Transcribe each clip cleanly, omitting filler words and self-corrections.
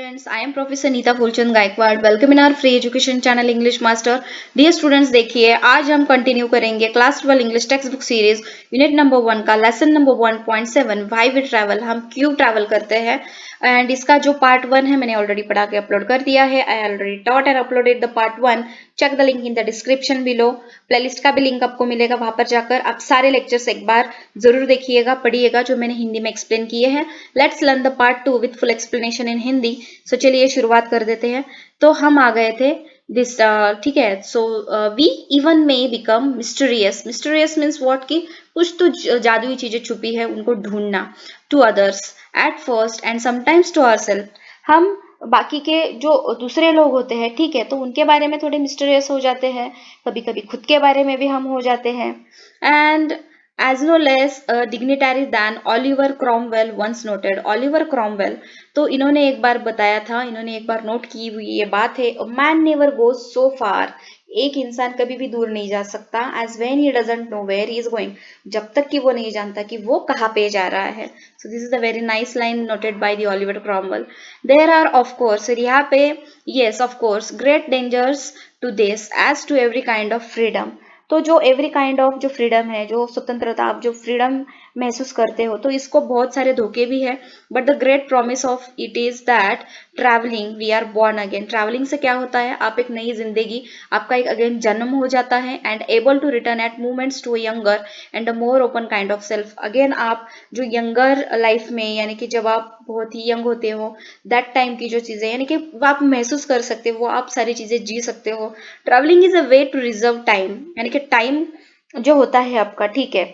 students, I am Professor Neeta Fulchand Gaikwad. Welcome in our free education channel English Master. Dear students, देखिए आज हम continue करेंगे class 12 English textbook series unit number 1 का lesson number 1.7 why we travel, हम क्यों travel करते हैं। And इसका जो पार्ट 1 है मैंने ऑलरेडी पढ़ा के अपलोड कर दिया है। I already taught and uploaded the part 1। Check the link in the description below. Playlist का भी लिंक आपको मिलेगा, वहां पर जाकर आप सारे लेक्चर्स एक बार जरूर देखिएगा, पढ़िएगा जो मैंने हिंदी में एक्सप्लेन किए हैं। Let's learn the part 2 with full explanation in Hindi. So चलिए शुरुआत कर देते हैं। तो हम आ गए थे दिस, ठीक है। So we even may become mysterious. Mysterious means what, की कुछ तो जादुई चीजें छुपी है उनको ढूंढना। To others at first and sometimes to ourselves. हम बाकी के जो दूसरे लोग होते हैं, ठीक है, तो उनके बारे में थोड़े मिस्टीरियस हो जाते हैं, कभी कभी खुद के बारे में भी हम हो जाते हैं। And as no less a dignitary than Oliver Cromwell once noted. Oliver Cromwell, तो इन्होंने एक बार बताया था, इन्होंने एक बार नोट की हुई ये बात है, a man never goes so far. एक इंसान कभी भी दूर नहीं जा सकता as when he doesn't know where he is going. जब तक कि वो नहीं जानता कि वो कहाँ पे जा रहा है. So this is the very nice line noted by the Oliver Cromwell. There are of course, यहाँ पे yes of course great dangers to this as to every kind of freedom. तो जो एवरी काइंड ऑफ जो freedom है, जो स्वतंत्रता, आप जो फ्रीडम महसूस करते हो, तो इसको बहुत सारे धोखे भी है। But the great promise of it is that travelling we are born again. Travelling से क्या होता है, आप एक नई जिंदगी, आपका एक अगेन जन्म हो जाता है। And able to return at moments to younger and a more open kind of self. Again आप जो यंगर लाइफ में, यानी कि जब आप बहुत ही यंग होते हो, दैट टाइम की जो चीजें यानी कि आप महसूस कर सकते हो, वो आप सारी चीजें जी सकते हो। Travelling is a way to reserve time, यानी कि टाइम जो होता है आपका, ठीक है,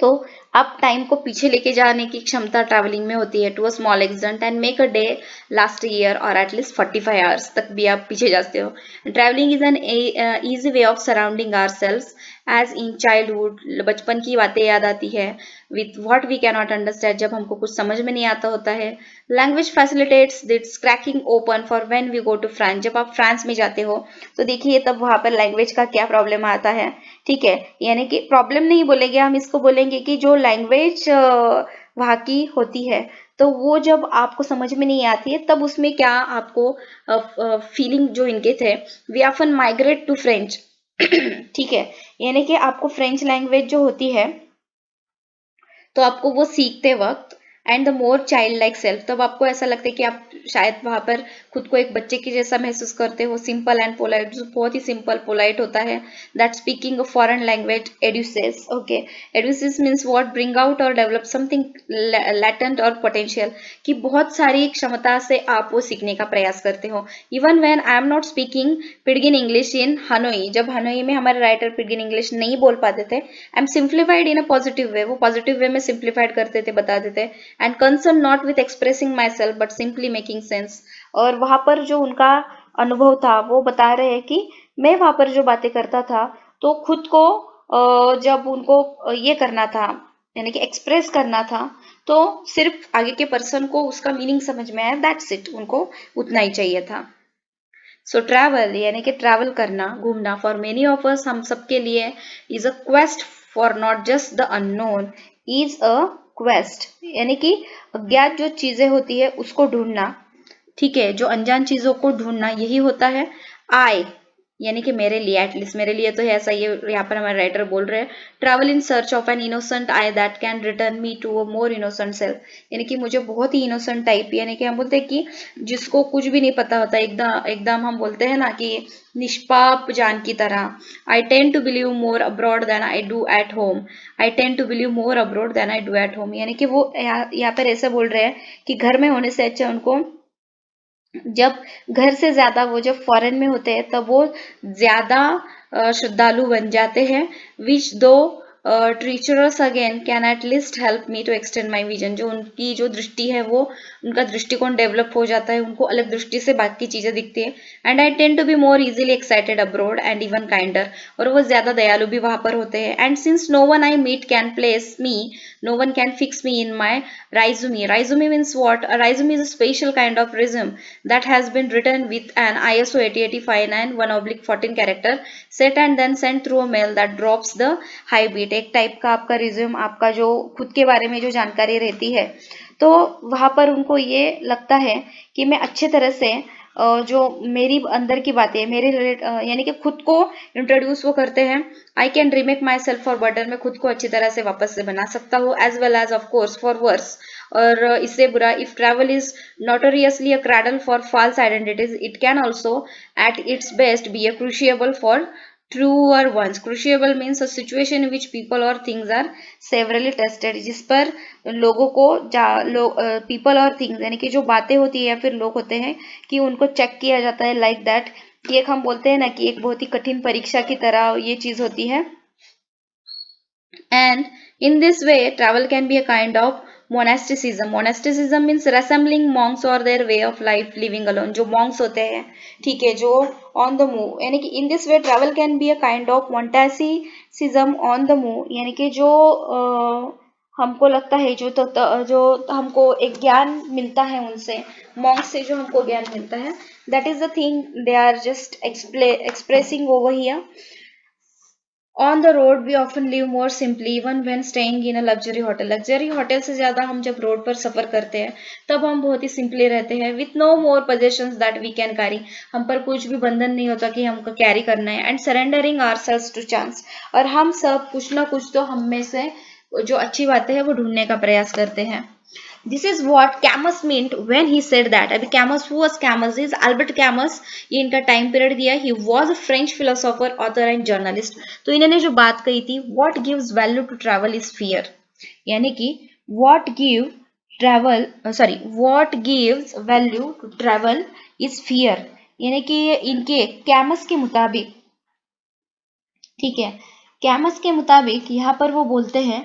तो आप टाइम को पीछे लेके जाने की क्षमता ट्रैवलिंग में होती है to a small extent and make a day last year और एटलीस्ट 45 आवर्स तक भी आप पीछे जाते हो। Travelling is an easy way of surrounding ourselves as in childhood. बचपन की बातें याद आती है with what we can not understand, जब हमको कुछ समझ में नहीं आता होता है। Language facilitates this cracking open for when we go to France. जब आप फ्रांस में जाते हो तो देखिए तब वहां पर लैंग्वेज का क्या प्रॉब्लम आता है, ठीक है, यानी कि प्रॉब्लम नहीं बोलेंगे हम, इसको बोलेंगे कि जो लैंग्वेज वहाँ की होती है, तो वो जब आपको समझ में नहीं आती है तब उसमें क्या आपको फीलिंग जो इनके थे, we often migrate to French. ठीक है, यानी कि आपको फ्रेंच लैंग्वेज जो होती है, तो आपको वो सीखते वक्त and the more child like self, तब आपको ऐसा लगता है कि आप शायद वहां पर खुद को एक बच्चे की जैसा महसूस करते हो। सिंपल एंड पोलाइट, जो बहुत ही सिंपल पोलाइट होता है, that speaking a foreign language educes. Okay, educes means what, bring out और डेवलप समथिंग लैटेंट और पोटेंशियल, कि बहुत सारी क्षमता से आप वो सीखने का प्रयास करते हो। Even when I am not speaking pidgin English in Hanoi, जब हनोई में हमारे राइटर पिडगिन इंग्लिश नहीं बोल पाते थे, I am simplified in a positive way, वो पॉजिटिव वे में सिंप्लीफाइड करते थे, बता देते। And concern not with expressing my self but simply making sense. और वहां पर जो उनका अनुभव था वो बता रहे हैं कि मैं वहां पर जो बातें करता था, तो खुद को जब उनको ये करना था, यानी कि एक्सप्रेस करना था, तो सिर्फ आगे के पर्सन को उसका मीनिंग समझ में आया, दैट्स इट, उनको उतना ही चाहिए था। सो ट्रैवल यानी कि ट्रैवल करना, घूमना, फॉर मेनी ऑफ अस, हम सबके लिए, is a quest for not just the unknown, is a quest, यानी कि अज्ञात जो चीजें होती है उसको ढूंढना, ठीक है, जो अनजान चीजों को ढूंढना, यही होता है आई, यानी कि मेरे लिए, एटलीस्ट मेरे लिए तो है ऐसा, ये यहाँ पर हमारे राइटर बोल रहे हैं। Travel in search of an innocent eye that can return me to a more innocent self, यानी कि मुझे बहुत ही इनोसेंट टाइप, यानी कि हम बोलते हैं कि जिसको कुछ भी नहीं पता होता, एकदम एकदम हम बोलते हैं ना कि निष्पाप जान की तरह। I tend to believe more abroad than I do at home. I tend to believe more abroad than I do at home, यानी कि वो यहाँ पर ऐसे बोल रहे हैं कि घर में होने से अच्छा उनको, जब घर से ज्यादा वो जब फॉरेन में होते हैं तब वो ज्यादा श्रद्धालु बन जाते हैं। Which though treacherous again can at least help me to extend my vision, जो उनकी जो दृष्टि है वो, उनका दृष्टिकोण डेवलप हो जाता है, उनको अलग दृष्टि से बाकी चीजें दिखती है। And I tend to be more easily excited abroad and even kinder, और वो ज्यादा दयालु भी वहां पर होते हैं। And since no one I meet can place me, no one can fix me in my resume. Resume means what, resume is a special kind of resume that has been written with an ISO 8085 and 1/14 character set and then sent through a mail that drops the high beat। एक type का आपका resume, आपका जो खुद के बारे में जो जानकारी रहती है, तो वहाँ पर उनको ये लगता है कि मैं अच्छे तरह से जो मेरी अंदर की बातें मेरे यानी कि खुद को इंट्रोड्यूस वो करते हैं। I can remake my self for better, मैं खुद को अच्छी तरह से वापस से बना सकता हूँ, as well as of course for worse. और इससे बुरा, if travel is notoriously a cradle for false identities, it can also at its best be a crucible for truer ones. Crucible means a situation in which people or things are severally tested, जिस पर लोगों को people और things यानी कि जो बातें होती है या फिर लोग होते हैं कि उनको चेक किया जाता है, like that, कि एक हम बोलते हैं ना कि एक बहुत ही कठिन परीक्षा की तरह ये चीज होती है। And in this way travel can be a kind of monasticism. Monasticism means resembling monks or their way of life living alone. जो monks होते हैं, ठीक है, जो on the move, यानी कि in this way travel can be a kind of monasticism on the move, यानी कि जो हमको लगता है जो हमको एक ज्ञान मिलता है उनसे, monks से जो हमको ज्ञान मिलता है, that is the thing they are just expressing over here. On the road we often live more simply even when staying in a luxury hotel. Luxury hotel से ज्यादा हम जब रोड पर सफर करते हैं तब हम बहुत ही सिंपली रहते हैं, with no more possessions that we can carry, हम पर कुछ भी बंधन नहीं होता कि हमको कैरी करना है, and surrendering ourselves to chance, और हम सब कुछ ना कुछ तो हम में से जो अच्छी बातें हैं वो ढूंढने का प्रयास करते हैं। This is what Camus meant when he said that. अभी Camus, who was Camus? Is Albert Camus, ये इनका टाइम पीरियड दिया। He was a French philosopher, author and journalist. तो इन्होंने जो बात कही थी, what gives value to travel is fear, यानी कि what gives value to travel is fear, यानी कि इनके कैमस के मुताबिक, ठीक है, कैमस के मुताबिक यहाँ पर वो बोलते हैं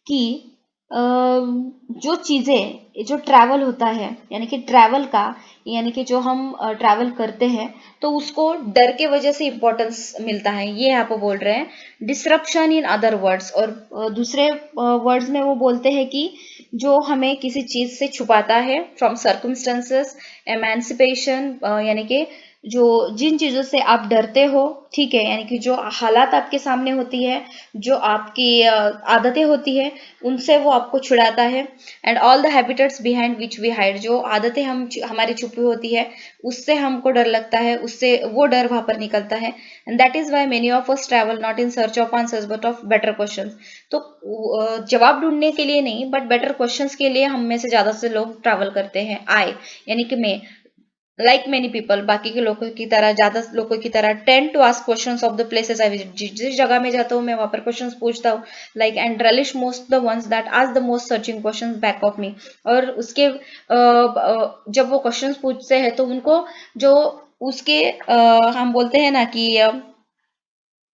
कि जो चीजें जो ट्रैवल होता है, यानी कि ट्रैवल का, यानी कि जो हम ट्रैवल करते हैं तो उसको डर के वजह से इम्पोर्टेंस मिलता है, ये यहाँ पर बोल रहे हैं डिस्ट्रप्शन इन अदर वर्ड्स। और दूसरे वर्ड्स में वो बोलते हैं कि जो हमें किसी चीज से छुपाता है, फ्रॉम सर्कमस्टेंसेस, एमेंसिपेशन, यानी कि जो जिन चीजों से आप डरते हो, ठीक है, यानी कि जो हालात आपके सामने होती है, जो आपकी आदतें होती है, उनसे वो आपको छुड़ाता है। And all the habitats behind which we hide, जो आदतें हमारी छुपी होती है उससे हमको डर लगता है, उससे वो डर वहां पर निकलता है। And that is why many of us travel not in search of answers but of better questions. तो जवाब ढूंढने के लिए नहीं बट बेटर क्वेश्चंस के लिए हम में से ज्यादा से लोग ट्रैवल करते हैं। आई यानी कि मैं, like many people, बाकी के लोगों की तरह, ज्यादा लोगों की तरह, tend to ask questions of the places I visit. जिस जगह में जाता हूँ मैं वहां पर क्वेश्चंस पूछता हूँ, like and relish most the ones that ask the most searching questions back of me. और उसके जब वो क्वेश्चंस पूछते हैं तो उनको जो उसके हम बोलते हैं ना कि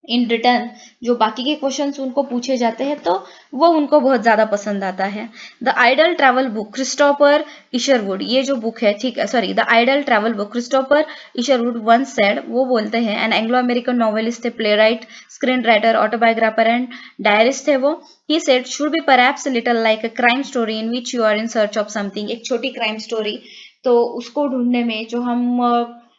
इन रिटर्न जो बाकी के क्वेश्चंस उनको पूछे जाते हैं तो वो उनको बहुत ज्यादा पसंद आता है। The idle travel book, Christopher Isherwood, ये जो बुक है, ठीक है, sorry, the idle travel book, Christopher Isherwood once said, वो बोलते हैं, एन एंग्लो अमेरिकन नॉवेलिस्ट थे, playwright, screen writer, autobiographer and diarist थे वो। He said should be perhaps little like a crime story in which you are in search of something, एक छोटी crime story, तो उसको ढूंढने में जो हम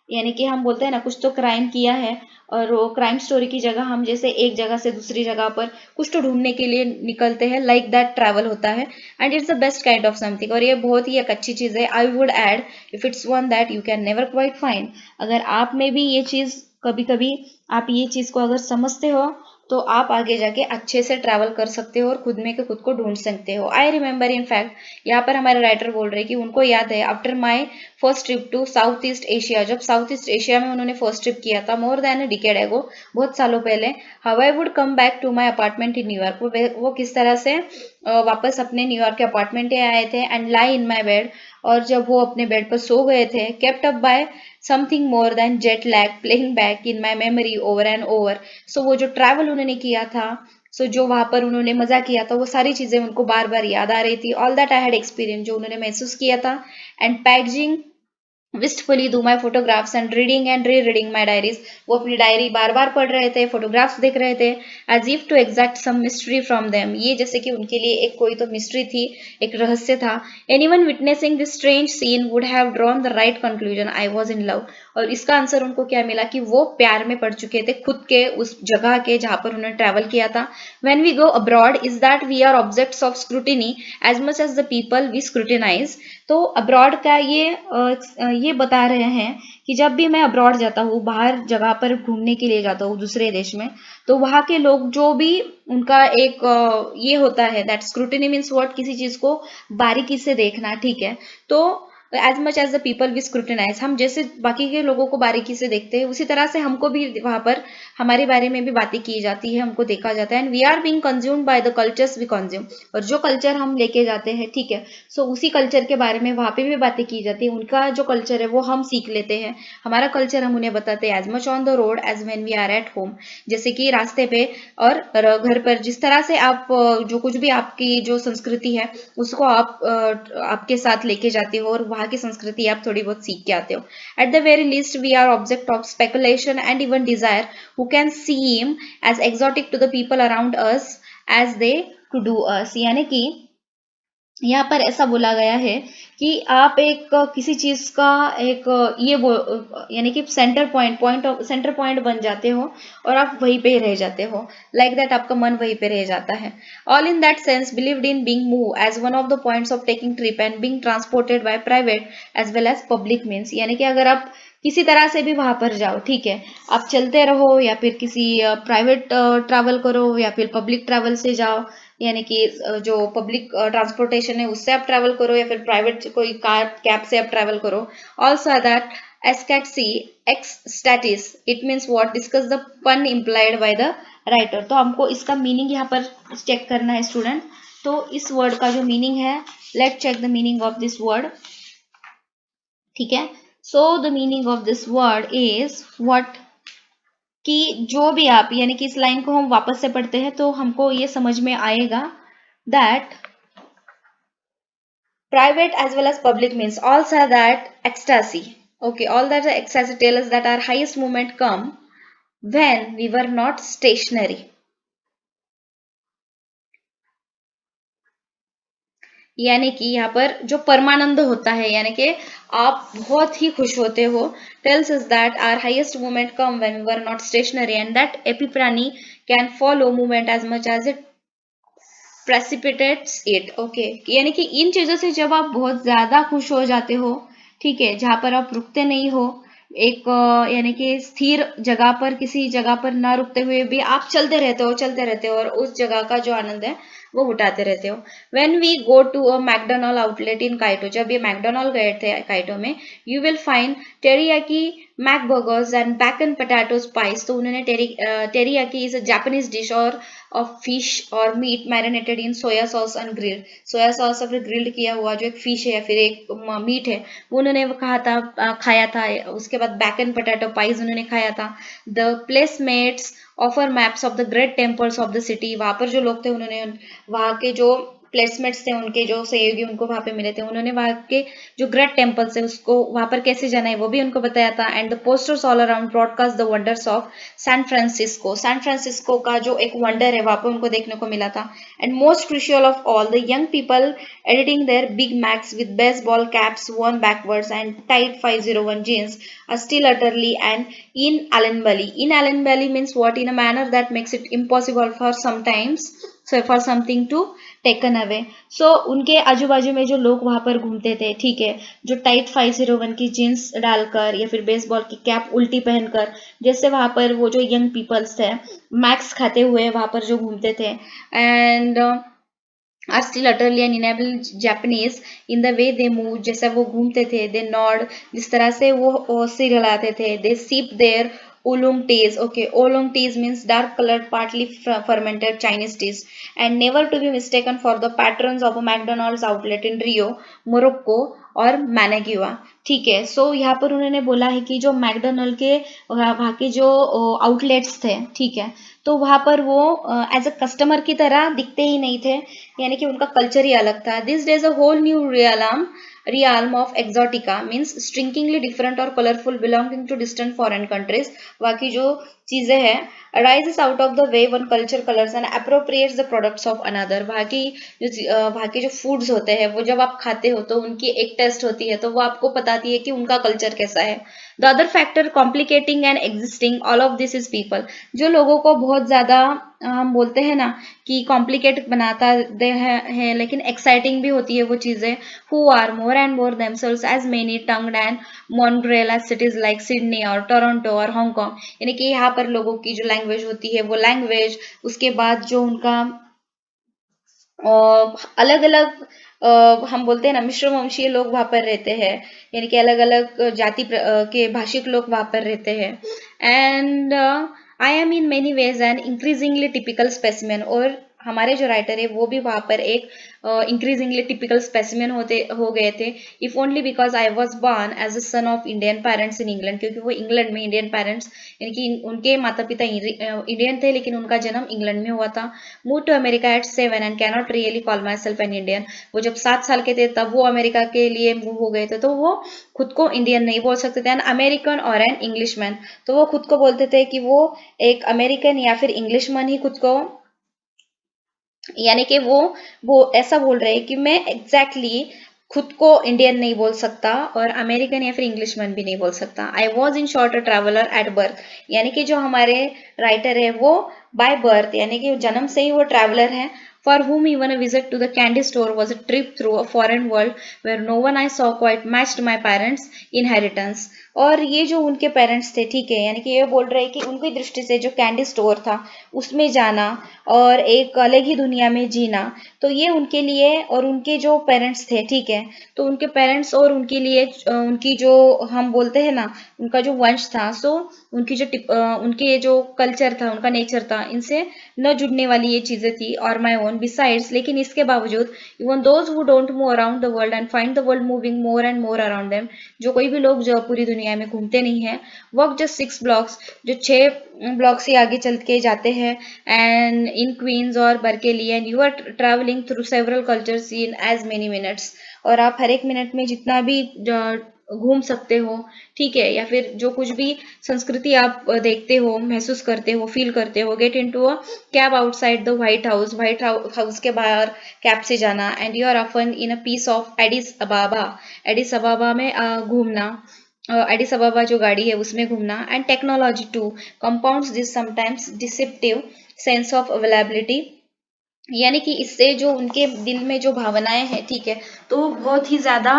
यानी कि हम बोलते हैं ना कुछ तो क्राइम किया है, और वो क्राइम स्टोरी की जगह हम जैसे एक जगह से दूसरी जगह पर कुछ तो ढूंढने के लिए निकलते हैं, लाइक दैट ट्रैवल होता है। And it's the best kind of something, और ये बहुत ही एक अच्छी चीज है। I would add, if it's one that you can never quite find, अगर आप में भी ये चीज कभी कभी आप ये चीज को अगर समझते हो तो आप आगे जाके अच्छे से ट्रैवल कर सकते हो और खुद में के खुद को ढूंढ सकते हो। आई रिमेम्बर, इन फैक्ट, यहाँ पर हमारे राइटर बोल रहे हैं कि उनको याद है, after my first trip to south east Asia, जब साउथ ईस्ट एशिया में उन्होंने फर्स्ट ट्रिप किया था, मोर देन अ डिकेड एगो, बहुत सालों पहले, how I would come back to my apartment in New York, वो किस तरह से वापस अपने न्यूयॉर्क के अपार्टमेंट में आए थे, and lie in my bed, और जब वो अपने बेड पर सो गए थे, kept up by something more than jet lag playing back in my memory over and over. So वो जो ट्रैवल उन्होंने किया था, सो जो वहां पर उन्होंने मजा किया था, वो सारी चीजें उनको बार बार याद आ रही थी, all that I had experience, जो उन्होंने महसूस किया था, and packaging wistfully through my photographs and reading and rereading my diaries. वो अपनी डायरी बार बार पढ़ रहे थे, फोटोग्राफ्स देख रहे थे, as if to exact some mystery from them. ये जैसे कि उनके लिए एक कोई तो मिस्ट्री थी, एक रहस्य था. Anyone witnessing this strange scene would have drawn the right conclusion. I was in love. और इसका आंसर उनको क्या मिला कि वो प्यार में पड़ चुके थे खुद के उस जगह के जहां पर उन्होंने ट्रैवल किया था. When we go abroad, is that we are objects of scrutiny as much as the people we scrutinize. तो अब्रॉड का ये बता रहे हैं कि जब भी मैं अब्रॉड जाता हूँ, बाहर जगह पर घूमने के लिए जाता हूँ दूसरे देश में, तो वहाँ के लोग जो भी उनका एक ये होता है, दैट स्क्रूटिनी मीन्स व्हाट, किसी चीज को बारीकी से देखना, ठीक है. तो as much as the people we scrutinise, हम जैसे बाकी के लोगों को बारीकी से देखते हैं, उसी तरह से हमको भी वहां पर हमारे बारे में भी बातें की जाती है, हमको देखा जाता है. And we are being consumed by the cultures we consume. और जो कल्चर हम लेके जाते हैं, ठीक है, सो उसी कल्चर के बारे में वहां पे भी बातें की जाती है. उनका जो कल्चर है वो हम सीख लेते हैं, हमारा कल्चर हम उन्हें बताते हैं. As much on the road as when we are at home, जैसे कि रास्ते पे और घर पर जिस तरह से आप जो कुछ भी आपकी जो संस्कृति है उसको आप आपके साथ लेके जाते हो, और वहां की संस्कृति आप थोड़ी बहुत सीख के आते हो. At the very least we are object of speculation and even desire who can seem as exotic to the people around us as they to do us. यानी कि यहाँ पर ऐसा बोला गया है कि आप एक किसी चीज का एक यानी कि सेंटर पॉइंट बन जाते हो और आप वहीं पे रह जाते हो, लाइक दैट आपका मन वहीं पे रह जाता है. All in that sense believed in being move as one of the points of taking trip and being transported by private as well as public means. यानी कि अगर आप किसी तरह से भी वहां पर जाओ, ठीक है, आप चलते रहो या फिर किसी प्राइवेट ट्रैवल करो या फिर पब्लिक ट्रैवल से जाओ, यानी कि जो पब्लिक ट्रांसपोर्टेशन है उससे आप ट्रैवल करो या फिर प्राइवेट कोई कार कैब से आप ट्रैवल करो. Also that ecstasy ex stasis, it means what, discuss the pun implied by the writer. तो हमको इसका मीनिंग यहाँ पर चेक करना है स्टूडेंट. तो इस वर्ड का जो मीनिंग है, let check the meaning of this word, ठीक है. So the meaning of this word is what, कि जो भी आप, यानी कि इस लाइन को हम वापस से पढ़ते हैं तो हमको ये समझ में आएगा that private as well as public means all say that ecstasy. Okay, all that ecstasy tell us that our highest moment come when we were not stationary. यानी कि यहाँ पर जो परमानंद होता है, यानी कि आप बहुत ही खुश होते हो, tells us that our highest moment come when we were not stationary and that epiphany can follow movement as much as it precipitates it. Okay, यानी कि इन चीजों से जब आप बहुत ज्यादा खुश हो जाते हो, ठीक है, जहां पर आप रुकते नहीं हो, एक यानी कि स्थिर जगह पर, किसी जगह पर ना रुकते हुए भी आप चलते रहते हो और उस जगह का जो आनंद है वो उठाते रहते हो. When we go to a McDonald outlet in Kaito, जब ये मैकडोनल्ड गए थे काइटो में, you will find teriyaki mac burgers and bacon potato spice. तो उन्होंने teriyaki is a Japanese dish और of fish और meat marinated in soya sauce and grilled. Soya sauce और फिर ग्रिल्ड किया हुआ जो एक फिश है या फिर एक मीट है वो उन्होंने खाया था. उसके बाद बैकन पोटैटो पाइज उन्होंने खाया था. The placemats offer maps of the great temples of the city. वहां पर जो लोग थे उन्होंने वहां के जो प्लेसमेट्स थे, उनके जो सहयोगी उनको वहां पे मिले थे, उन्होंने वहां के जो ग्रेट टेम्पल्स है उसको वहां पर कैसे जाना है वो भी उनको बताया था. And the posters all around broadcast the wonders of San Francisco का जो एक वंडर है वहां पर उनको देखने को मिला था. And most crucial of all, the young people editing their big macs with baseball caps worn backwards and tight 501 jeans are still utterly and in Allen Valley. In Allen Valley means what? In a manner that makes it impossible for sometimes, so for something to taken away. So उनके आजू बाजू में जो लोग वहां पर घूमते थे, ठीक है, जो टाइट 501 की जींस डालकर या फिर बेसबॉल की कैप उल्टी पहनकर, जैसे वहां पर वो जो यंग पीपल्स थे मैक्स खाते हुए वहां पर जो घूमते थे, and are still utterly and enable Japanese in the way they move. जैसा वो घूमते थे, they nod, जिस तरह से वो सिर हिलाते थे, they sip their oolong teas. Okay, oolong teas means dark colored partly fermented Chinese teas, and never to be mistaken for the patrons of a McDonald's outlet in Rio, Morocco और मैनेग्युआ. ठीक है, सो यहाँ पर उन्होंने बोला है कि जो मैकडोनल्ड के वहाँ के जो आउटलेट्स थे, ठीक है, तो वहां पर वो एज अ कस्टमर की तरह दिखते ही नहीं थे, यानी कि उनका कल्चर ही अलग था. This days a whole new realm realm of exotica means strikingly different or colorful belonging to distant foreign countries. बाकी जो चीजें हैं arises out of the way one culture colors and appropriates the products of another. बाकी जो foods होते हैं वो जब आप खाते हो तो उनकी एक टेस्ट होती है तो वो आपको बताती है कि उनका कल्चर कैसा है. The other factor complicating and existing all of this is people. जो लोगों को बहुत ज्यादा हम बोलते हैं ना कि कॉम्प्लिकेट बनाता है लेकिन एक्साइटिंग भी होती है वो चीजें. Who are more and more themselves as many tongued and Montreal as cities like Sydney और टोरंटो और हांगकांग. यानी कि यहाँ पर लोगों की जो लैंग्वेज होती है वो लैंग्वेज, उसके बाद जो उनका अलग अलग हम बोलते हैं ना मिश्र वंशीय लोग वहां पर रहते हैं. यानी कि अलग अलग जाति के भाषिक लोग वहां पर रहते हैं. And I am in many ways an increasingly typical specimen. और हमारे जो राइटर है वो भी वहां पर एक इंक्रीजिंगली टिपिकल स्पेसिमेन हो गए थे. If only because I was born as a son of Indian parents in England. क्योंकि वो इंग्लैंड में इंडियन पेरेंट्स यानी कि उनके माता पिता इंडियन थे लेकिन उनका जन्म इंग्लैंड में हुआ था. Move to America at 7 and cannot really call my self an Indian. वो जब 7 साल के थे तब वो अमेरिका के लिए मूव हो गए थे तो वो खुद को इंडियन नहीं बोल सकते थे. एन अमेरिकन और एन इंग्लिशमैन. तो वो खुद को बोलते थे कि वो एक अमेरिकन या फिर इंग्लिशमैन ही खुद को, यानी कि वो ऐसा बोल रहे हैं कि मैं एग्जैक्टली खुद को इंडियन नहीं बोल सकता और अमेरिकन या फिर इंग्लिशमैन भी नहीं बोल सकता. I was in short a traveller at birth. यानी कि जो हमारे राइटर है वो बाय बर्थ यानी कि जन्म से ही वो ट्रैवलर है. For whom even a visit to the candy store was a trip through a foreign world where no one I saw quite matched my parents' inheritance. और ये जो उनके पेरेंट्स थे, ठीक है, यानी कि ये बोल रहे हैं कि उनकी दृष्टि से जो कैंडी स्टोर था उसमें जाना और एक अलग ही दुनिया में जीना, तो ये उनके लिए और उनके जो पेरेंट्स थे, ठीक है, तो उनके पेरेंट्स और उनके लिए उनकी जो हम बोलते हैं ना उनका जो वंश था, सो उनके जो कल्चर था, उनका नेचर था, इनसे न जुड़ने वाली ये चीजें थी. और माई ओन बिसाइड्स, लेकिन इसके बावजूद even those who don't move around the world and find the world moving more and more around them. जो कोई भी लोग जो पूरी दुनिया में घूमते नहीं है, वॉक जस्ट 6 ब्लॉक्स, जो 6 ब्लॉक से आगे चल के जाते हैं, एंड इन क्वींस और Berkeley, and you are travelling through several cultures in as many minutes. और आप हर एक मिनट में जितना भी घूम सकते हो, ठीक है, या फिर जो कुछ भी संस्कृति आप देखते हो, महसूस करते हो, फील करते हो. Get into a cab outside the White House के बाहर कैब से जाना. And you are often in a piece of Addis Ababa में घूमना, एडिस अबाबा जो गाड़ी है उसमें घूमना. And technology to compounds this sometimes deceptive sense of availability. यानी कि इससे जो उनके दिल में जो भावनाएं हैं, ठीक है, तो बहुत ही ज्यादा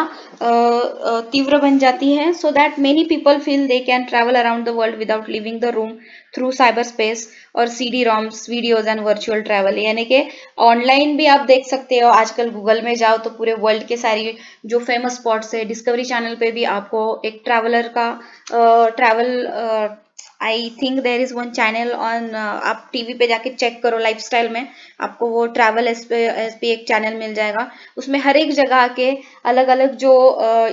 तीव्र बन जाती हैं. So that many people feel they can travel around the world without leaving the room through cyber space और CD ROMs videos and virtual travel. यानी कि ऑनलाइन भी आप देख सकते हो, आजकल गूगल में जाओ तो पूरे वर्ल्ड के सारी जो फेमस स्पॉट्स है, डिस्कवरी चैनल पे भी आपको एक ट्रैवलर का travel, I think there is one channel on, आप टीवी पे जाके चेक करो, लाइफस्टाइल में आपको वो ट्रैवल एस पे एक चैनल मिल जाएगा. उसमें हर एक जगह के अलग अलग जो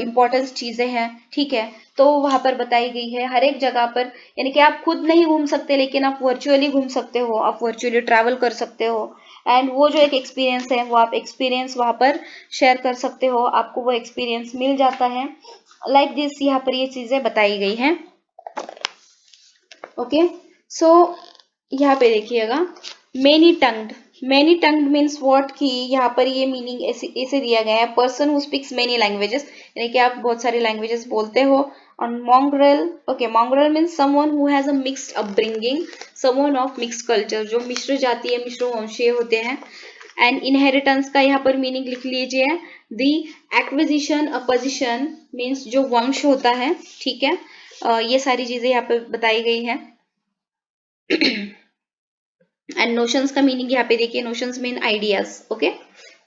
इम्पोर्टेंट चीजें हैं, ठीक है, तो वहां पर बताई गई है हर एक जगह पर. यानी कि आप खुद नहीं घूम सकते लेकिन आप वर्चुअली घूम सकते हो, आप वर्चुअली ट्रैवल कर सकते हो. एंड वो जो एक एक्सपीरियंस है वो आप एक्सपीरियंस वहां पर शेयर कर सकते हो, आपको वो एक्सपीरियंस मिल जाता है. लाइक दिस यहाँ पर ये चीजें बताई गई हैं. ओके, सो यहाँ पे देखिएगा मेनी टंग्ड मीन्स व्हाट, की यहाँ पर ये मीनिंग ऐसे दिया गया है, person who speaks many languages, यानी कि आप बहुत सारी लैंग्वेजेस बोलते हो. और mongrel means someone who has a mixed upbringing, someone of mixed culture, जो मिश्र जातीय मिश्र वंशीय होते हैं. एंड इनहेरिटेंस का यहाँ पर मीनिंग लिख लीजिए, the acquisition a position means जो वंश होता है, ठीक है. ये सारी चीजें यहाँ पे बताई गई है. एंड नोशंस का मीनिंग यहाँ पे देखिए, notions mean ideas. Okay,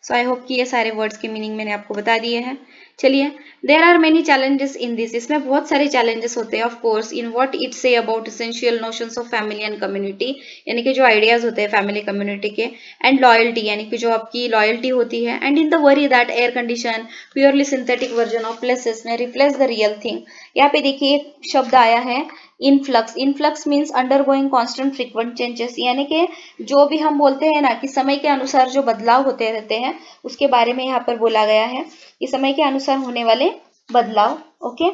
so I hope कि ये सारे वर्ड्स के मीनिंग मैंने आपको बता दिए हैं. चलिए, there are many challenges in this, इसमें बहुत सारे चैलेंजेस होते हैं. Of course, in what it say about essential notions of family and community, यानी कि जो आइडियाज होते हैं फैमिली कम्युनिटी के. एंड लॉयल्टी, यानी कि जो आपकी लॉयल्टी होती है. And in the worry that air condition purely synthetic version of places में रिप्लेस द रियल थिंग. यहाँ पे देखिए एक शब्द आया है influx means undergoing constant frequent changes, यानी कि जो भी हम बोलते हैं ना कि समय के अनुसार जो बदलाव होते रहते हैं उसके बारे में यहाँ पर बोला गया है. ये समय के अनुसार होने वाले बदलाव। ओके,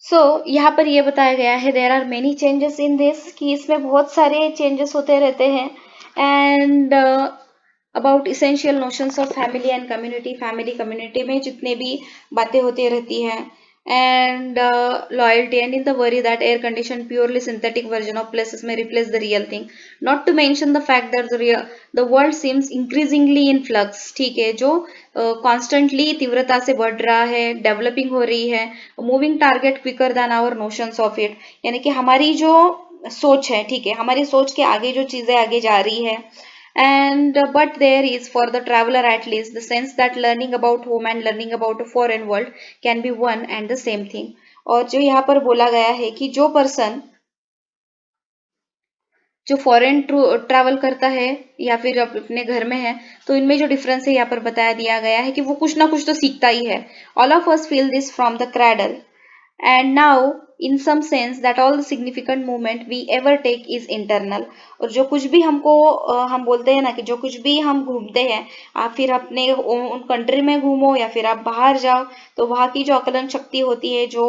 सो यहाँ पर ये बताया गया है there are many changes in this, कि इसमें बहुत सारे चेंजेस होते रहते हैं। And about essential notions of family and community, family community में जितने भी बातें होती रहती हैं। And loyalty and in the worry that air condition purely synthetic version of places में replace the real thing, not to mention the fact that the world seems increasingly in flux, ठीक है, जो कॉन्स्टेंटली तीव्रता से बढ़ रहा है, developing हो रही है, moving target quicker than our notions of it, यानी कि हमारी जो सोच है, ठीक है, हमारी सोच के आगे जो चीजें आगे जा रही है। And but there is for the traveler at least the sense that learning about home and learning about a foreign world can be one and the same thing। और जो यहाँ पर बोला गया है कि जो पर्सन जो फॉरेन ट्रैवल करता है या फिर अपने घर में है, तो इनमें जो डिफरेंस है यहाँ पर बताया दिया गया है कि वो कुछ ना कुछ तो सीखता ही है। All of us feel this from the cradle and now in some sense that all the significant movement we ever take is internal। और जो कुछ भी हमको हम बोलते हैं ना कि जो कुछ भी हम घूमते हैं, आप फिर अपने उन कंट्री में घूमो या फिर आप बाहर जाओ, तो वहाँ की जो आकलन शक्ति होती है, जो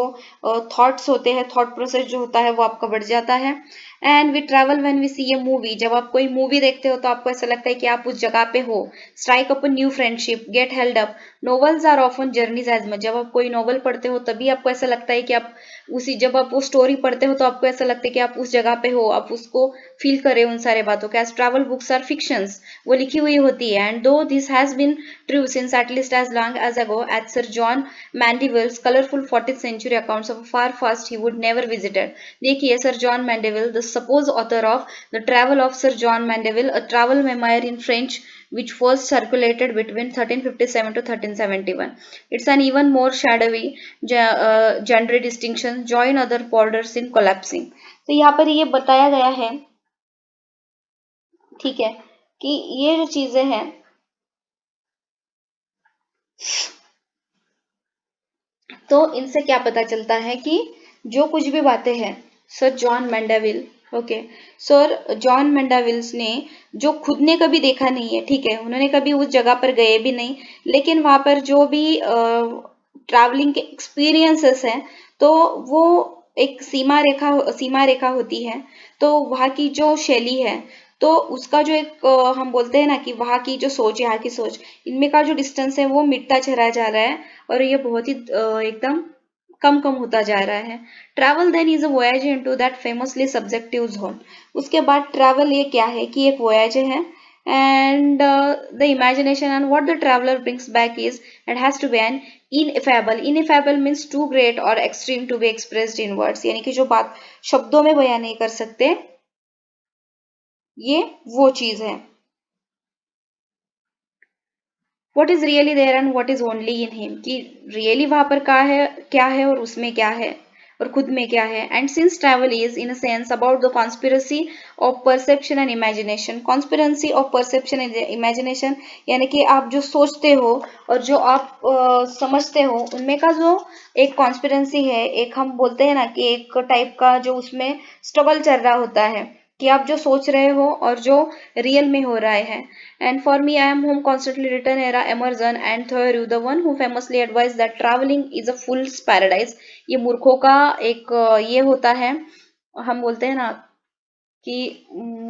थॉट्स होते हैं, थॉट प्रोसेस जो होता है वो आपका बढ़ जाता है। And we travel when we see a movie, जब आप कोई मूवी देखते हो तो आपको ऐसा लगता है कि आप उस जगह पे हो। Strike up a new friendship, get held up, novels are often journeys as much, जब आप कोई नोवेल पढ़ते हो तभी आपको ऐसा लगता है कि आप उसी, जब आप वो स्टोरी पढ़ते हो तो आपको ऐसा लगता है कि आप उस जगह पे हो, आप उसको फील कर रहे हो उन सारे बातों के। As travel books are fictions, वो लिखी हुई होती है। And do this has been true since at least as long as ago as Sir John Mandeville's colourful 14th century accounts of a far past he would never visited। देखिए, Sir John Mandeville, the suppose author of the travel of Sir John Mandeville, a travel memoir in French which was circulated between 1357 to 1371। It's an even more shadowy gender distinction, join other borders in collapsing। तो यहाँ पर ये बताया गया है, ठीक है, कि ये जो चीजें हैं, तो इनसे क्या पता चलता है कि जो कुछ भी बातें हैं, Sir John Mandeville, okay, Sir John Mandeville's ने जो खुद ने कभी देखा नहीं है, ठीक है, उन्होंने कभी उस जगह पर गए भी नहीं, लेकिन वहां पर जो भी ट्रैवलिंग के एक्सपीरियंसेस हैं, तो वो एक सीमा रेखा होती है। तो वहाँ की जो शैली है, तो उसका जो एक हम बोलते हैं ना कि वहाँ की जो सोच, यहाँ की सोच, इनमें का जो डिस्टेंस है वो मिटता चला जा रहा है, और ये बहुत ही एकदम कम कम होता जा रहा है। Travel then is a voyage into that famously subjective zone. उसके बाद ट्रैवल ये क्या है कि एक वोयाज है, and the imagination and what the traveler brings back is it has to be an ineffable means too great or extreme to be expressed in words, यानी कि जो बात शब्दों में बयान नहीं कर सकते, ये वो चीज है। what is really there and what is only in him, कि रियली वहां पर क्या है और उसमें क्या है और खुद में क्या है। And since travel is in a sense about the conspiracy of perception and imagination, conspiracy of perception and imagination, यानी कि आप जो सोचते हो और जो आप समझते हो, उनमें का जो एक कॉन्स्पिरेंसी है, एक हम बोलते हैं ना कि एक टाइप का जो उसमें स्ट्रगल चल रहा होता है, कि आप जो सोच रहे हो और जो रियल में हो रहा है। And for me, I am whom constantly written era Emerson and Thoreau, the one who famously advised that traveling is a fool's paradise। ये मूर्खों का एक ये होता है, हम बोलते हैं ना कि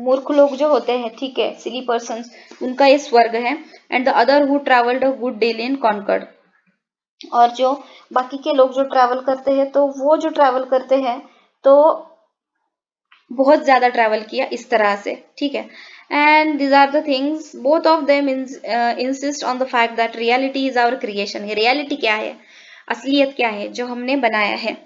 मूर्ख लोग जो होते हैं, ठीक है, सिली पर्सन्स, उनका ये स्वर्ग है। And the other who travelled a good deal in Concord, और जो बाकी के लोग जो ट्रैवल करते हैं, तो वो जो ट्रैवल करते हैं तो बहुत ज्यादा ट्रैवल किया इस तरह से, ठीक है। And these are the things, both of them insist on the fact that reality is our creation. Reality क्या है, असलियत क्या है, जो हमने बनाया है।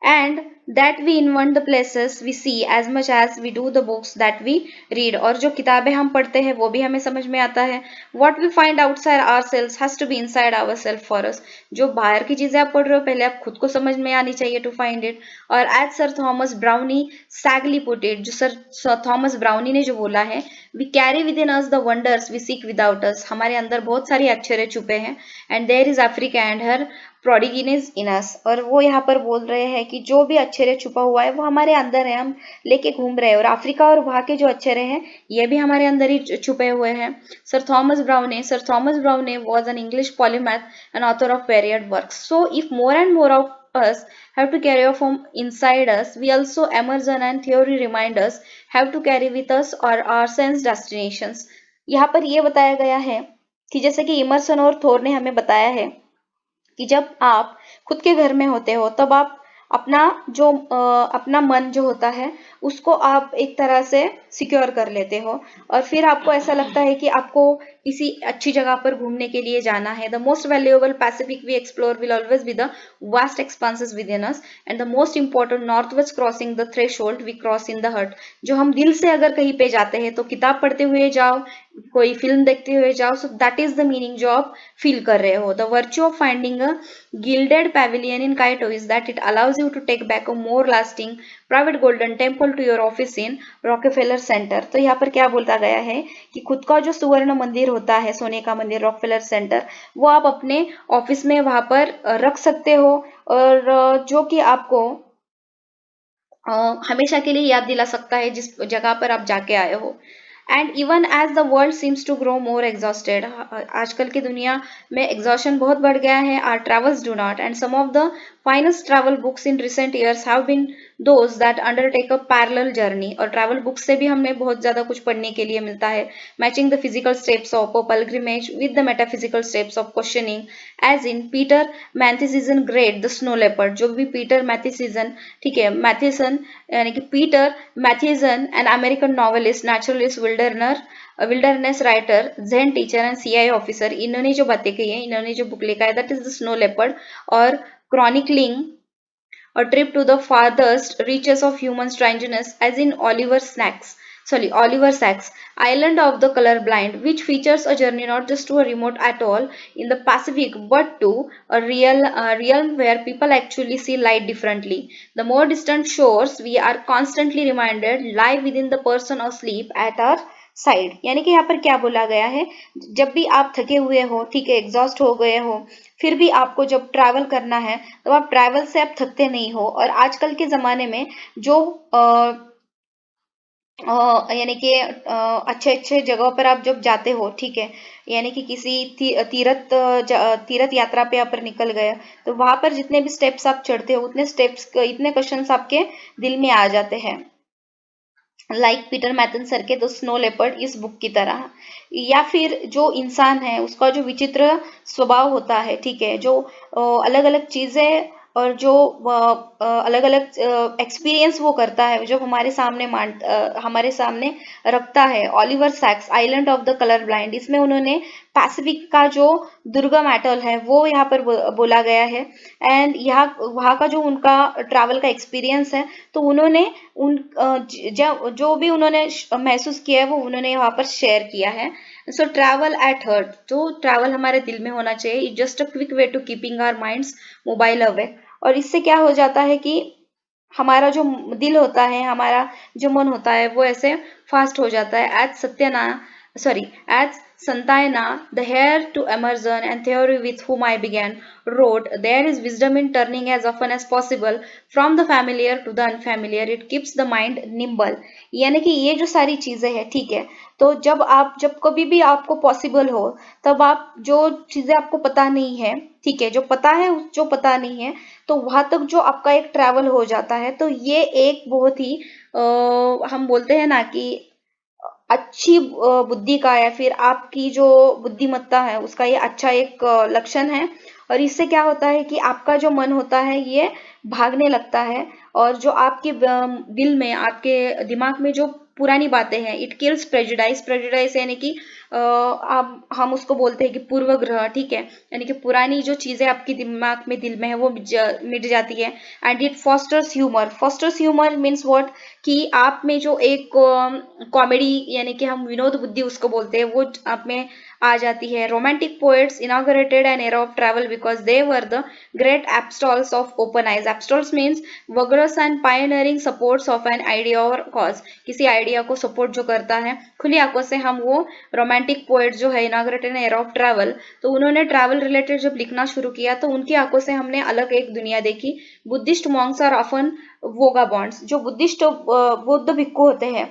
And that we invent the places we see as much as we do the books that we read, और जो किताबें हम पढ़ते हैं वो भी हमें समझ में आता है। What we find outside ourselves has to be inside ourself for us, जो बाहर की चीजें आप पढ़ रहे हो पहले आप खुद को समझ में आनी चाहिए टू फाइंड इट। और as Sir Thomas Browne sagely put it, जो सर थॉमस ब्राउनी ने जो बोला है, we carry within us the wonders we seek without us, हमारे अंदर बहुत सारी आश्चर्य छुपे हैं। And there is Africa and her prodigies in us, और वो यहाँ पर बोल रहे हैं कि जो भी आश्चर्य छुपा हुआ है वो हमारे अंदर है, हम लेके घूम रहे हैं। और अफ्रीका और वहाँ के जो आश्चर्य हैं ये भी हमारे अंदर ही छुपे हुए हैं। Sir Thomas Browne was an English polymath and author of varied works. So if more and more of us have to carry from inside us, we also emerson and theory remind us have to carry with us or our sense destinations. यहाँ पर ये बताया गया है कि जैसे कि immersion और थोर ने हमें बताया है कि जब आप खुद के घर में होते हो तब आप अपना अपना मन जो होता है उसको आप एक तरह से सिक्योर कर लेते हो और फिर आपको ऐसा लगता है कि आपको किसी अच्छी जगह पर घूमने के लिए जाना है। The most valuable Pacific we explore will always be the vast expanses within us and the most important north west crossing the threshold we cross in the heart. जो हम दिल से अगर कहीं पे जाते हैं तो किताब पढ़ते हुए जाओ, कोई फिल्म देखते हुए जाओ, so that is the meaning जो आप फील कर रहे हो। The virtue of finding a gilded pavilion in Kaito is that it allows you to take back a more lasting private golden temple to your office in Rockefeller Center। तो यहाँ पर क्या बोलता गया है कि खुद का जो सुवर्ण मंदिर होता है, सोने का मंदिर रॉकफेलर सेंटर, वो आप अपने ऑफिस में वहां पर रख सकते हो और जो कि आपको हमेशा के लिए याद दिला सकता है जिस जगह पर आप जाके आए हो। And even as the world seems to grow more exhausted, आजकल की दुनिया में एग्जॉशन बहुत बढ़ गया है। Our travels do not end some of the finest travel books in recent years have been those that undertake a parallel journey. और travel books से भी हमें बहुत ज्यादा कुछ पढ़ने के लिए मिलता है। Matching the physical steps of a pilgrimage with the metaphysical steps of questioning, as in Peter Matthiessen great the snow leopard. जो भी पीटर मैथेसियन, ठीक है, मैथेसन यानी कि Peter Matthiessen, an American novelist, naturalist, wilderness writer, Zen teacher and CIA officer, इन्होंने जो बातें कही है, इन्होंने जो बुक लिखा है that is the snow leopard और chronicling a trip to the farthest reaches of human strangeness, as in Oliver Sacks' Island of the Colorblind, which features a journey not just to a remote atoll in the Pacific, but to a realm where people actually see light differently. The more distant shores, we are constantly reminded, lie within the person asleep at our side. यानी कि यहाँ पर क्या बोला गया है, जब भी आप थके हुए हो, ठीक है, एग्जॉस्ट हो गए हो, फिर भी आपको जब ट्रैवल करना है तो आप ट्रैवल से आप थकते नहीं हो। और आजकल के जमाने में जो यानी कि अच्छे अच्छे जगहों पर आप जब जाते हो, ठीक है, यानी कि किसी तीर्थ यात्रा पे आप निकल गए तो वहां पर जितने भी स्टेप्स आप चढ़ते हो उतने स्टेप्स, इतने क्वेश्चंस आपके दिल में आ जाते हैं, लाइक पीटर मैथन सर के द स्नो लेपर्ड इस बुक की तरह। या फिर जो इंसान है उसका जो विचित्र स्वभाव होता है, ठीक है, जो अलग अलग चीजें और जो अलग अलग एक्सपीरियंस वो करता है, जो हमारे सामने रखता है। Oliver Sacks island of the colour blind, इसमें उन्होंने पैसिफिक का जो दुर्गम एटॉल है वो यहाँ पर बोला गया है। एंड यहाँ वहाँ का जो उनका ट्रैवल का एक्सपीरियंस है, तो उन्होंने जो भी उन्होंने महसूस किया है वो उन्होंने वहां पर शेयर किया है। सो ट्रैवल एट हर्ट, तो ट्रैवल हमारे दिल में होना चाहिए। It just a quick way to keeping our minds mobile away. और इससे क्या हो जाता है कि हमारा जो दिल होता है, हमारा जो मन होता है वो ऐसे फास्ट हो जाता है। As Santayana, the heir to Emerson and theory with whom I began, wrote, there is wisdom in turning as often as possible from the familiar to the unfamiliar. It keeps the mind nimble. यानी कि ये जो सारी चीजें हैं, ठीक है, तो जब कभी भी आपको पॉसिबल हो तब आप जो चीजें आपको पता नहीं है, ठीक है, जो पता है जो पता नहीं है, तो वहां तक जो आपका एक ट्रैवल हो जाता है। तो ये एक बहुत ही हम बोलते हैं ना कि अच्छी बुद्धि का या फिर आपकी जो बुद्धिमत्ता है उसका ये अच्छा एक लक्षण है। और इससे क्या होता है कि आपका जो मन होता है ये भागने लगता है और जो आपके दिल में, आपके दिमाग में जो पुरानी बातें हैं, इट किल्स प्रेजुडाइस यानी कि हम उसको बोलते हैं कि पूर्वग्रह, ठीक है, यानी कि पुरानी जो चीजें आपके दिमाग में, दिल में है वो मिट जाती है। And it fosters humour means what, कि आप में जो एक कॉमेडी यानी कि हम विनोद बुद्धि उसको बोलते हैं वो आप में आ जाती है। Romantic poets inaugurated an era of travel because they were the great apostles of open eyes. Apostles means vigorous and pioneering supports of an idea और कॉज, किसी आइडिया को सपोर्ट जो करता है खुली आंखों से, हम वो रोमांटिक रोमांटिक पोएट जो है inaugurated an era of travel, तो उन्होंने ट्रैवल रिलेटेड जब लिखना शुरू किया तो उनकी आंखों से हमने अलग एक दुनिया देखी। बुद्धिस्ट मॉन्क्स आर ऑफन वोगाबॉन्ड्स, जो बुद्धिस्ट बौद्ध भिक्खु होते हैं,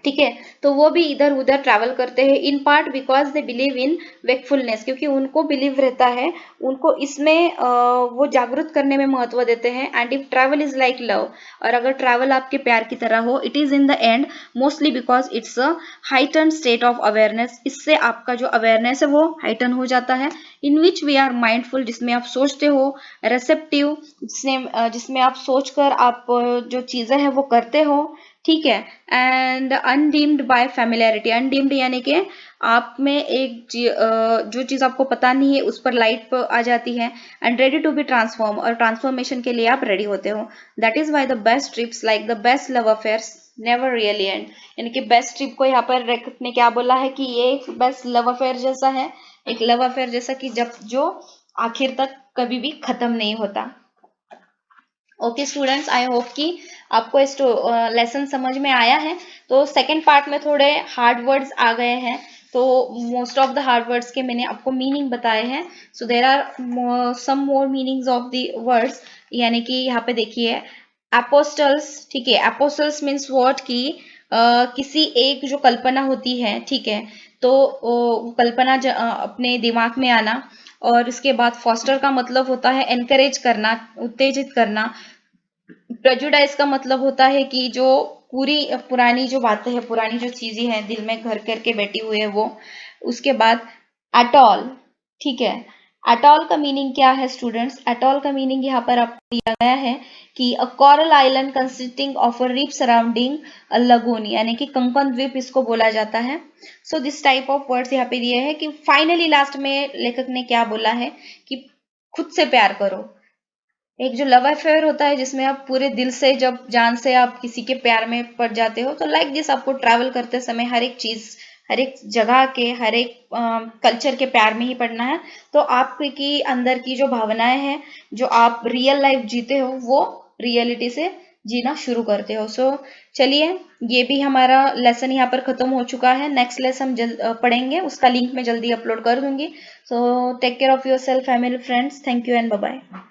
ठीक है, तो वो भी इधर उधर ट्रैवल करते हैं, in part because they believe in wakefulness, क्योंकि उनको बिलीव रहता है, उनको इसमें वो जागरूक करने में महत्व देते हैं। And if travel is like love, और अगर ट्रैवल आपके प्यार की तरह हो, it is in the end mostly because it's a heighten state of awareness, इससे आपका जो अवेयरनेस है वो हाइटन हो जाता है। इन विच वी आर माइंडफुल, जिसमें आप सोचते हो, रेसेप्टिव, जिसमें आप सोचकर आप जो चीजें हैं वो करते हो, ठीक है, एंड अनडीम्ड बाय फैमिलियरिटी, अनडीम्ड यानी कि आप में एक जो चीज आपको पता नहीं है उस पर लाइट आ जाती है। And ready to be transform, और ट्रांसफॉर्मेशन के लिए आप रेडी होते हो। That is why the best trips like the best love affairs never really end, यानी कि बेस्ट ट्रिप को यहाँ पर रेखत ने क्या बोला है कि ये एक बेस्ट लव अफेयर जैसा है, एक लव अफेयर जैसा कि जब जो आखिर तक कभी भी खत्म नहीं होता। ओके स्टूडेंट्स, आई होप कि आपको इस लेसन समझ में आया है। तो सेकंड पार्ट में थोड़े हार्ड वर्ड्स आ गए हैं, तो most of the hard words के मैंने आपको मीनिंग बताए हैं। So there are some more meanings of the words, यानी कि यहाँ पे देखिए एपोस्टल्स, ठीक है, एपोस्टल्स मीन्स व्हाट की किसी एक जो कल्पना होती है, ठीक है, तो कल्पना अपने दिमाग में आना। और इसके बाद फॉस्टर का मतलब होता है एनकरेज करना, उत्तेजित करना। प्रेजुडाइज का मतलब होता है कि जो पूरी पुरानी जो बातें हैं, पुरानी जो चीजें हैं दिल में घर करके बैठी हुई है वो। उसके बाद एटॉल, ठीक है, एटॉल का मीनिंग क्या है स्टूडेंट्स? एटॉल का मीनिंग यहाँ पर आपको दिया गया है कि a coral island consisting of a reef surrounding a lagoon, यानी कि कंकन द्वीप इसको बोला जाता है। So this type of words यहाँ पे दिए हैं कि फाइनली लास्ट में लेखक ने क्या बोला है कि खुद से प्यार करो। एक जो लव अफेयर होता है जिसमें आप पूरे दिल से, जब जान से आप किसी के प्यार में पड़ जाते हो, तो लाइक दिस आपको ट्रैवल करते समय हर एक चीज, हर एक जगह के, हर एक कल्चर के प्यार में ही पड़ना है। तो आपकी अंदर की जो भावनाएं हैं, जो आप रियल लाइफ जीते हो, वो रियलिटी से जीना शुरू करते हो। सो चलिए, ये भी हमारा लेसन यहाँ पर खत्म हो चुका है। नेक्स्ट लेसन हम पढ़ेंगे, उसका लिंक मैं जल्दी अपलोड कर दूंगी। So take care of your self, family, friends, thank you and bye bye.